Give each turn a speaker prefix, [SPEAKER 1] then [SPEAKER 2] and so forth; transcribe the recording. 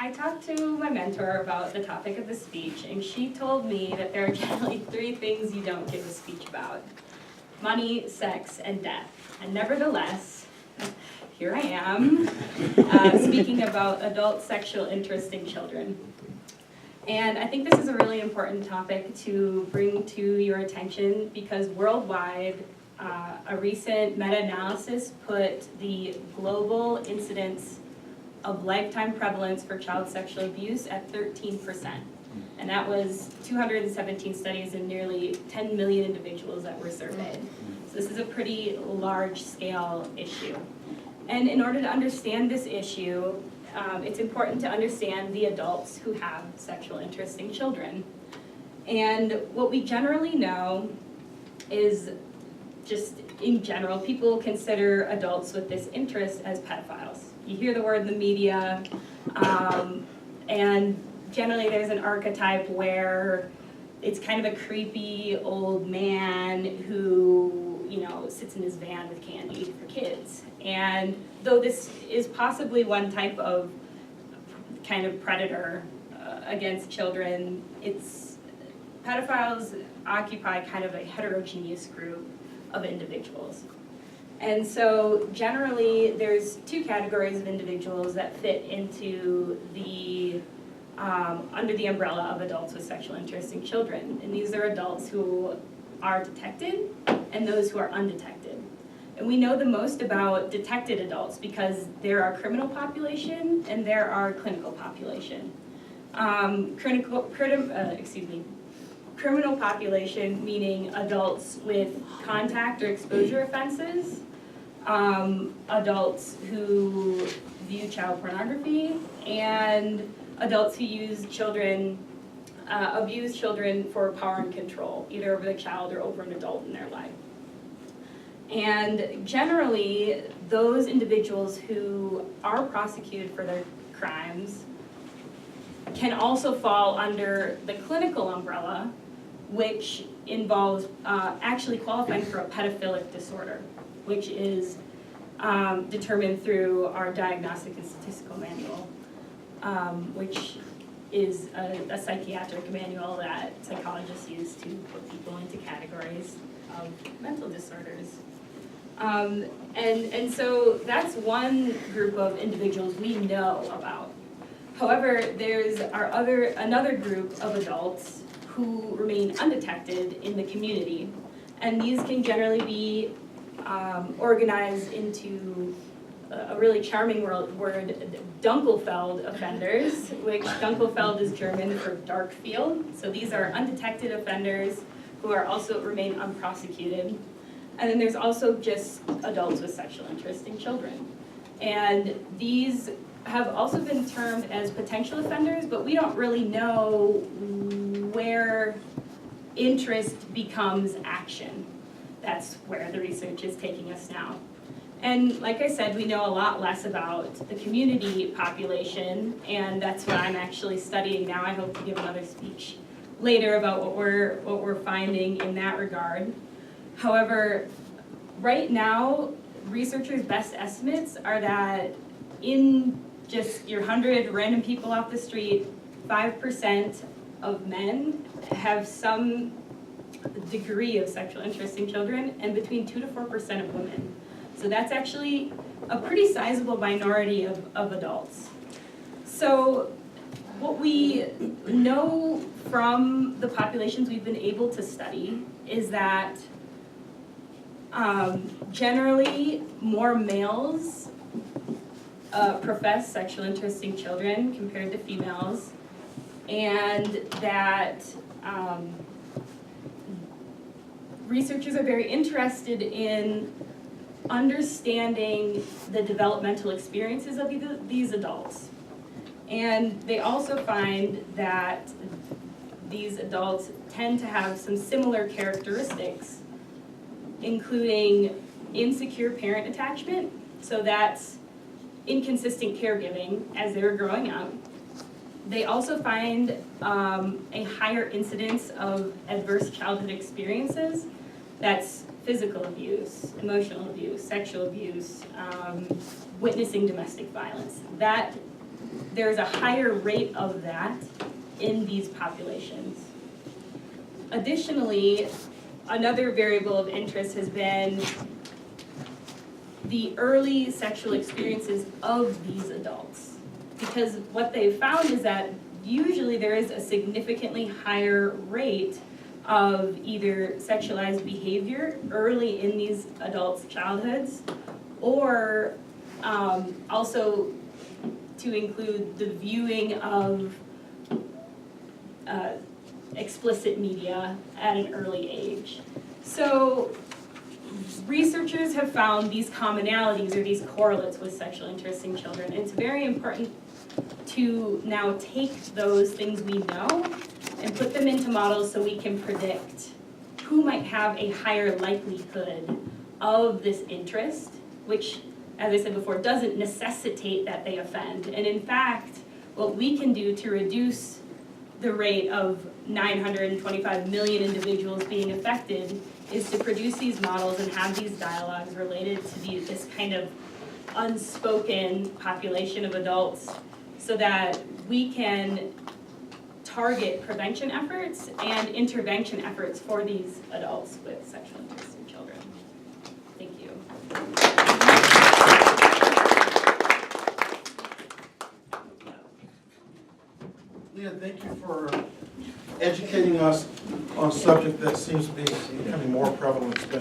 [SPEAKER 1] I talked to my mentor about the topic of the speech, and she told me that there are generally 3 things you don't give a speech about: money, sex, and death. And nevertheless, here I am, speaking about adult sexual interest in children. And I think this is a really important topic to bring to your attention because worldwide, a recent meta-analysis put the global incidence of lifetime prevalence for child sexual abuse at 13%. And that was 217 studies and nearly 10 million individuals that were surveyed. So this is a pretty large scale issue. And in order to understand this issue, it's important to understand the adults who have sexual interest in children. And what we generally know is, just in general, people consider adults with this interest as pedophiles. You hear the word in the media, and generally there's an archetype where it's kind of a creepy old man who, sits in his van with candy for kids. And though this is possibly one type of kind of predator against children, pedophiles occupy kind of a heterogeneous group of individuals. And so generally there's 2 categories of individuals that fit into the under the umbrella of adults with sexual interest in children. And these are adults who are detected and those who are undetected. And we know the most about detected adults because there are criminal population and there are clinical population. Criminal population meaning adults with contact or exposure offenses, adults who view child pornography, and adults who use children, abuse children for power and control, either over the child or over an adult in their life. And generally, those individuals who are prosecuted for their crimes can also fall under the clinical umbrella, which involves actually qualifying for a pedophilic disorder, which is determined through our diagnostic and statistical manual, which is a psychiatric manual that psychologists use to put people into categories of mental disorders. And so that's one group of individuals we know about. However, there's another group of adults who remain undetected in the community, and these can generally be organized into a really charming word, Dunkelfeld offenders, which Dunkelfeld is German for dark field. So these are undetected offenders who are also remain unprosecuted. And then there's also just adults with sexual interest in children. And these have also been termed as potential offenders, but we don't really know where interest becomes action. That's where the research is taking us now. And like I said, we know a lot less about the community population, and that's what I'm actually studying now. I hope to give another speech later about what we're finding in that regard. However, right now, researchers' best estimates are that in just your 100 random people off the street, 5% of men have some degree of sexual interest in children, and between 2 to 4% of women. So that's actually a pretty sizable minority of adults. So what we know from the populations we've been able to study is that generally more males profess sexual interest in children compared to females, and that researchers are very interested in understanding the developmental experiences of these adults. And they also find that these adults tend to have some similar characteristics, including insecure parent attachment, so that's inconsistent caregiving as they were growing up. They also find a higher incidence of adverse childhood experiences. That's physical abuse, emotional abuse, sexual abuse, witnessing domestic violence. That there's a higher rate of that in these populations. Additionally, another variable of interest has been the early sexual experiences of these adults. Because what they've found is that usually there is a significantly higher rate of either sexualized behavior early in these adults' childhoods, or also to include the viewing of explicit media at an early age. So researchers have found these commonalities or these correlates with sexual interest in children. And it's very important to now take those things we know and put them into models so we can predict who might have a higher likelihood of this interest, which, as I said before, doesn't necessitate that they offend. And in fact, what we can do to reduce the rate of 925 million individuals being affected is to produce these models and have these dialogues related to this kind of unspoken population of adults, so that we can target prevention efforts and intervention efforts for these adults with sexual interest in children. Thank you.
[SPEAKER 2] Leah, thank you for educating us on a subject that seems to be becoming more prevalent, especially